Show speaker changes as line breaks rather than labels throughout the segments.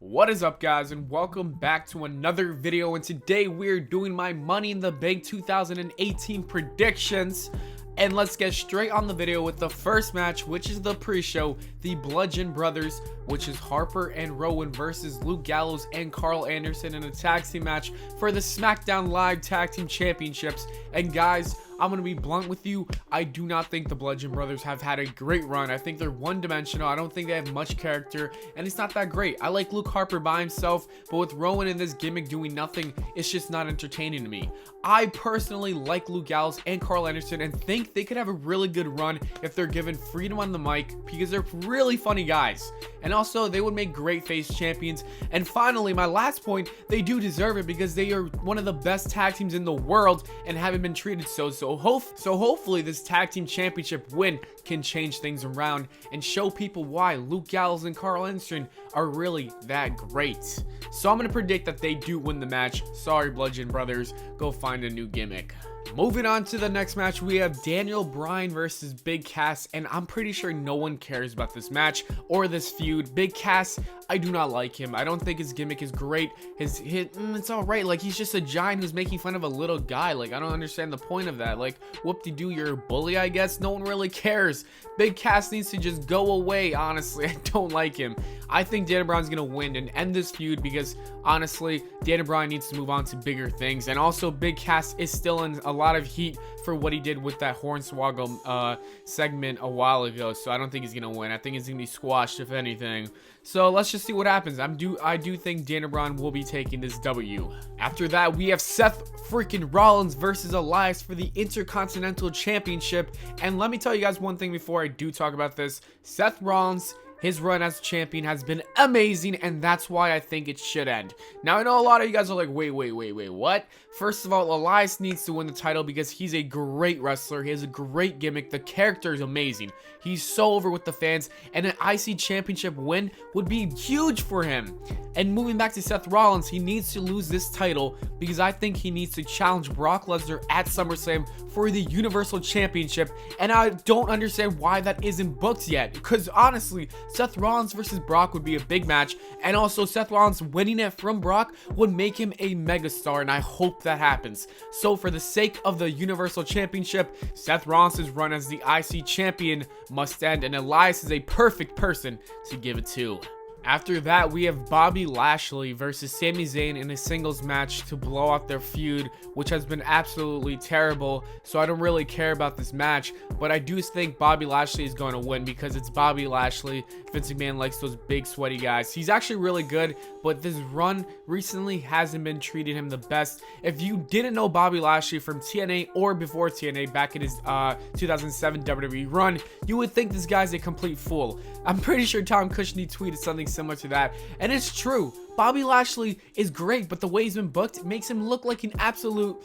What is up, guys, and welcome back to another video. And today we're doing my Money in the Bank 2018 predictions, and let's get straight on the video with the first match, which is the pre-show, the Bludgeon Brothers, which is Harper and Rowan versus Luke Gallows and Carl Anderson in a tag team match for the SmackDown Live Tag Team Championships. And guys, I'm going to be blunt with you. I do not think the Bludgeon Brothers have had a great run. I think they're one-dimensional. I don't think they have much character, and it's not that great. I like Luke Harper by himself, but with Rowan in this gimmick doing nothing, it's just not entertaining to me. I personally like Luke Gallows and Carl Anderson and think they could have a really good run if they're given freedom on the mic, because they're really funny guys. And also, they would make great face champions. And finally, my last point, they do deserve it because they are one of the best tag teams in the world and haven't been treated so hopefully this tag team championship win can change things around and show people why Luke Gallows and Carl Anderson are really that great. So I'm going to predict that they do win the match. Sorry, Bludgeon Brothers, go find a new gimmick. Moving on to the next match, we have Daniel Bryan versus Big Cass, and I'm pretty sure no one cares about this match or this feud. Big Cass, I do not like him. I don't think his gimmick is great. His hit, it's all right. Like, he's just a giant who's making fun of a little guy. Like, I don't understand the point of that. Like, whoop-de-doo, you're a bully, I guess. No one really cares. Big Cass needs to just go away, honestly. I don't like him. I think Daniel Bryan's going to win and end this feud because, honestly, Daniel Bryan needs to move on to bigger things. And also, Big Cass is still in a lot of heat for what he did with that Hornswoggle segment a while ago. So I don't think he's going to win. I think he's going to be squashed, if anything. So let's just see what happens. I do think Daniel Bryan will be taking this W. After that, we have Seth freaking Rollins versus Elias for the Intercontinental Championship. And let me tell you guys one thing before I do talk about this. Seth Rollins, his run as champion has been amazing, and that's why I think it should end. Now, I know a lot of you guys are like, wait, what? First of all, Elias needs to win the title because he's a great wrestler. He has a great gimmick. The character is amazing. He's so over with the fans, and an IC championship win would be huge for him. And moving back to Seth Rollins, he needs to lose this title because I think he needs to challenge Brock Lesnar at SummerSlam for the Universal Championship, and I don't understand why that isn't booked yet, because honestly, Seth Rollins versus Brock would be a big match, and also Seth Rollins winning it from Brock would make him a megastar, and I hope that happens. So for the sake of the Universal Championship, Seth Rollins' run as the IC champion must end, and Elias is a perfect person to give it to. After that, we have Bobby Lashley versus Sami Zayn in a singles match to blow out their feud, which has been absolutely terrible, so I don't really care about this match, but I do think Bobby Lashley is going to win because it's Bobby Lashley. Vince McMahon likes those big sweaty guys. He's actually really good, but this run recently hasn't been treating him the best. If you didn't know Bobby Lashley from TNA or before TNA back in his 2007 WWE run, you would think this guy's a complete fool. I'm pretty sure Tom Cushney tweeted something similar to that, and it's true. Bobby Lashley is great, but the way he's been booked makes him look like an absolute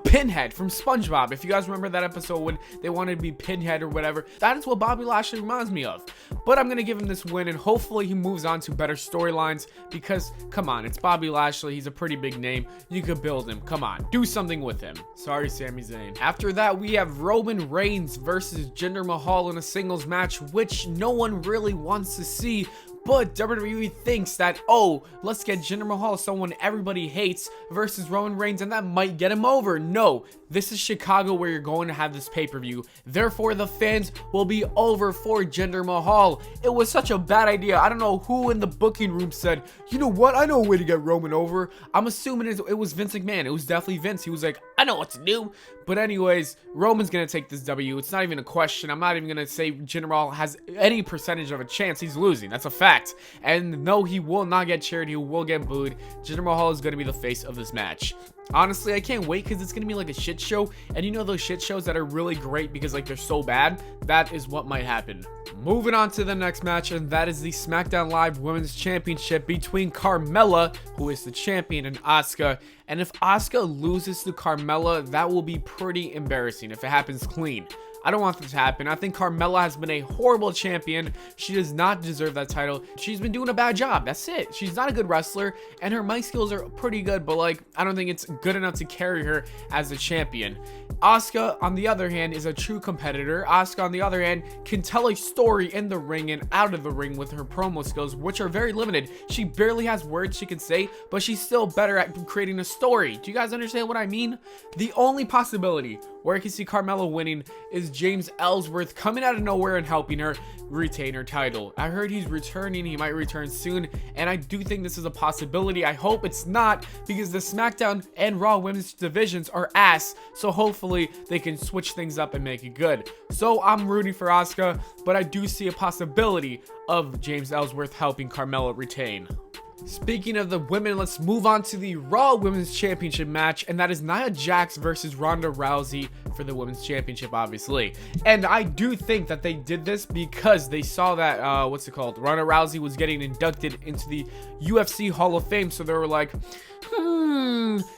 Pinhead from SpongeBob. If you guys remember that episode when they wanted to be Pinhead or whatever, that is what Bobby Lashley reminds me of. But I'm going to give him this win, and hopefully he moves on to better storylines because, come on, it's Bobby Lashley. He's a pretty big name. You could build him. Come on, do something with him. Sorry, Sami Zayn. After that, we have Roman Reigns versus Jinder Mahal in a singles match, which no one really wants to see. But WWE thinks that, oh, let's get Jinder Mahal, someone everybody hates, versus Roman Reigns, and that might get him over. No, this is Chicago where you're going to have this pay-per-view. Therefore, the fans will be over for Jinder Mahal. It was such a bad idea. I don't know who in the booking room said, you know what, I know a way to get Roman over. I'm assuming it was Vince McMahon. It was definitely Vince. He was like, I know what to do. But anyways, Roman's going to take this W. It's not even a question. I'm not even going to say Jinder Mahal has any percentage of a chance. He's losing. That's a fact. And no, he will not get cheered. He will get booed. Jinder Mahal is going to be the face of this match. Honestly, I can't wait because it's going to be like a shit show. And you know those shit shows that are really great because like they're so bad? That is what might happen. Moving on to the next match, and that is the SmackDown Live Women's Championship between Carmella, who is the champion, and Asuka. And if Asuka loses to Carmella, that will be pretty embarrassing if it happens clean. I don't want this to happen. I think Carmella has been a horrible champion. She does not deserve that title. She's been doing a bad job. That's it. She's not a good wrestler, and her mic skills are pretty good, but like, I don't think it's good enough to carry her as a champion. Asuka, on the other hand, is a true competitor. Asuka, on the other hand, can tell a story in the ring and out of the ring with her promo skills, which are very limited. She barely has words she can say, but she's still better at creating a story. Do you guys understand what I mean? The only possibility where I can see Carmella winning is James Ellsworth coming out of nowhere and helping her retain her title. I heard he's returning. He might return soon, and I do think this is a possibility. I hope it's not, because the SmackDown and Raw women's divisions are ass, so hopefully they can switch things up and make it good. So I'm rooting for Asuka, but I do see a possibility of James Ellsworth helping Carmella retain. Speaking of the women, let's move on to the Raw Women's Championship match, and that is Nia Jax versus Ronda Rousey for the Women's Championship, obviously. And I do think that they did this because they saw that, Ronda Rousey was getting inducted into the UFC Hall of Fame, so they were like,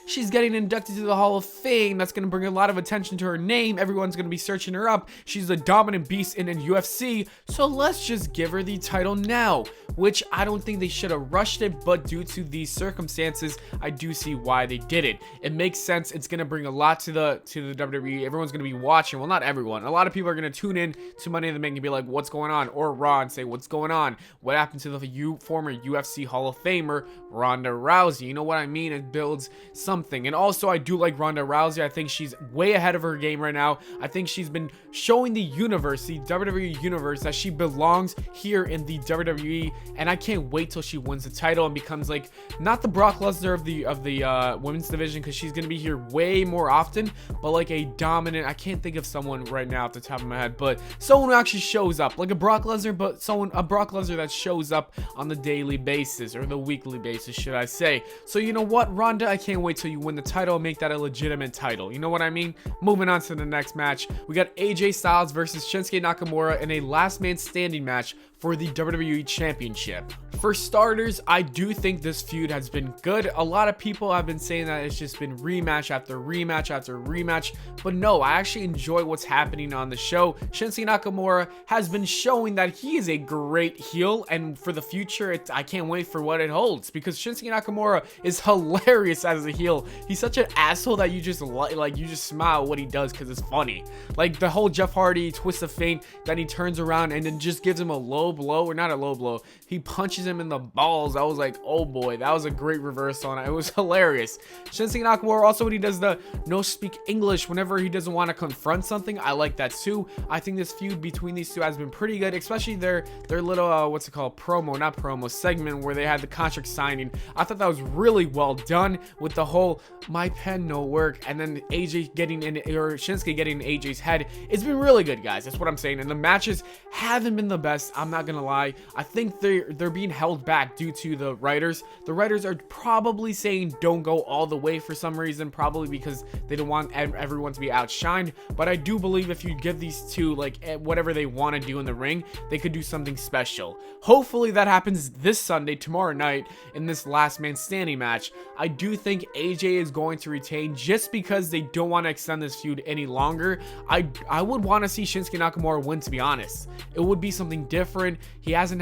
she's getting inducted to the Hall of Fame. That's going to bring a lot of attention to her name. Everyone's going to be searching her up. She's a dominant beast in UFC, so let's just give her the title now, which I don't think they should have rushed it, but due to these circumstances, I do see why they did it. It makes sense. It's going to bring a lot to the WWE. Everyone's going to be watching. Well, not everyone. A lot of people are going to tune in to Money in the Bank and be like, what's going on? Or Raw and say, what's going on? What happened to the former UFC Hall of Famer, Ronda Rousey? You know what I mean? It builds something. And also, I do like Ronda Rousey. I think she's way ahead of her game right now. I think she's been showing the universe, the WWE universe, that she belongs here in the WWE, and I can't wait till she wins the title and becomes like, not the Brock Lesnar of the women's division, because she's gonna be here way more often, but like a dominant, I can't think of someone right now off the top of my head, but someone who actually shows up, like a Brock Lesnar, but a Brock Lesnar that shows up on the daily basis, or the weekly basis, should I say. So you know what, Ronda, I can't wait till you win the title and make that a legitimate title. You know what I mean? Moving on to the next match, we got AJ Styles versus Shinsuke Nakamura in a last man standing match for the WWE Championship. For starters, I do think this feud has been good. A lot of people have been saying that it's just been rematch after rematch after rematch, but no, I actually enjoy what's happening on the show. Shinsuke Nakamura has been showing that he is a great heel, and for the future, I can't wait for what it holds, because Shinsuke Nakamura is hilarious as a heel. He's such an asshole that you just you just smile what he does because it's funny. Like the whole Jeff Hardy twist of fate, then he turns around and then just gives him a low blow, or not a low blow, he punches him in the balls. I was like, oh boy, that was a great reverse on it. It was hilarious. Shinsuke Nakamura, also when he does the no speak English whenever he doesn't want to confront something, I like that too. I think this feud between these two has been pretty good, especially their little promo segment where they had the contract signing. I thought that was really well done, with the whole my pen no work, and then AJ getting in, or Shinsuke getting in AJ's head. It's been really good, guys. That's what I'm saying. And the matches haven't been the best, I'm not gonna lie. I think they're being held back due to the writers. The writers are probably saying don't go all the way for some reason, probably because they don't want everyone to be outshined. But I do believe if you give these two like whatever they want to do in the ring, they could do something special. Hopefully that happens this Sunday, tomorrow night, in this last man standing match. I do think AJ is going to retain just because they don't want to extend this feud any longer. I would want to see Shinsuke Nakamura win, to be honest. It would be something different. He hasn't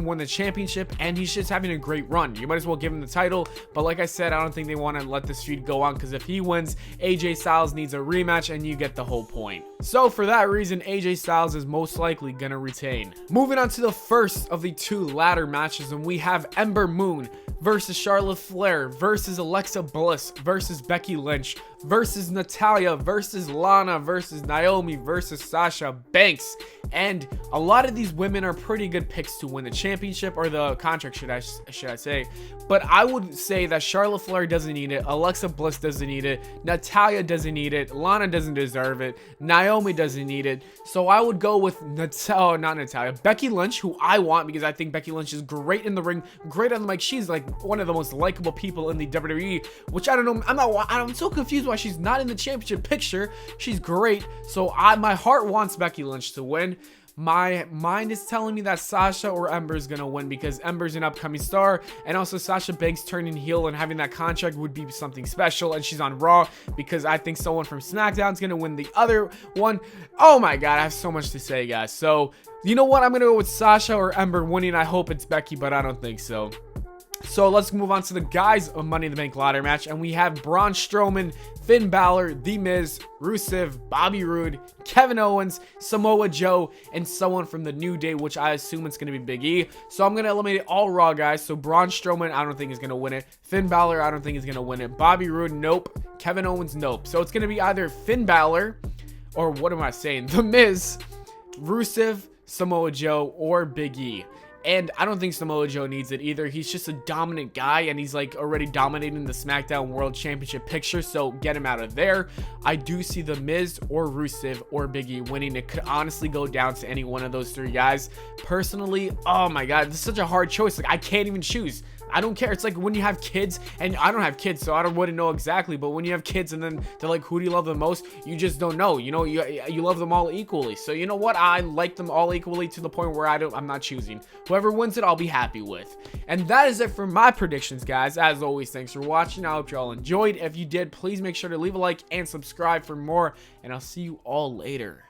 won the championship, and he's just having a great run. You might as well give him the title, but like I said, I don't think they want to let this feud go on, because if he wins, AJ Styles needs a rematch, and you get the whole point. So for that reason, AJ Styles is most likely gonna retain. Moving on to the first of the two ladder matches, and we have Ember Moon versus Charlotte Flair versus Alexa Bliss versus Becky Lynch versus Natalya versus Lana versus Naomi versus Sasha Banks. And a lot of these women are pretty good picks to win the championship, or the contract, should I say. But I would say that Charlotte Flair doesn't need it, Alexa Bliss doesn't need it, Natalya doesn't need it, Lana doesn't deserve it, Naomi doesn't need it. So I would go with Becky Lynch, who I want, because I think Becky Lynch is great in the ring, great on the mic. She's like one of the most likable people in the WWE, which I don't know, I'm so confused why she's not in the championship picture. She's great. So my heart wants Becky Lynch to win. my mind is telling me that Sasha or Ember is gonna win because Ember's an upcoming star, and also Sasha Banks turning heel and having that contract would be something special, and she's on Raw because I think someone from SmackDown is gonna win the other one. Oh my god, I have so much to say, guys. So you know what, I'm gonna go with Sasha or Ember winning. I hope it's Becky, but I don't think so. So let's move on to the guys of Money in the Bank ladder match, and we have Braun Strowman, Finn Balor, The Miz, Rusev, Bobby Roode, Kevin Owens, Samoa Joe, and someone from the New Day, which I assume it's going to be Big E. So I'm going to eliminate all Raw guys. So Braun Strowman, I don't think is going to win it. Finn Balor, I don't think is going to win it. Bobby Roode, nope. Kevin Owens, nope. So it's going to be either Finn Balor, or what am I saying? The Miz, Rusev, Samoa Joe, or Big E. And I don't think Samoa Joe needs it either. He's just a dominant guy, and he's like already dominating the SmackDown World Championship picture, so get him out of there. I do see The Miz or Rusev or Big E winning. It could honestly go down to any one of those three guys. Personally, oh my god, this is such a hard choice. Like, I can't even choose. I don't care. It's like when you have kids, and I don't have kids, so I wouldn't know exactly, but when you have kids and then they're like, who do you love the most? You just don't know. You know, you love them all equally. So you know what? I like them all equally to the point where I'm not choosing. Whoever wins it, I'll be happy with. And that is it for my predictions, guys. As always, thanks for watching. I hope you all enjoyed. If you did, please make sure to leave a like and subscribe for more, and I'll see you all later.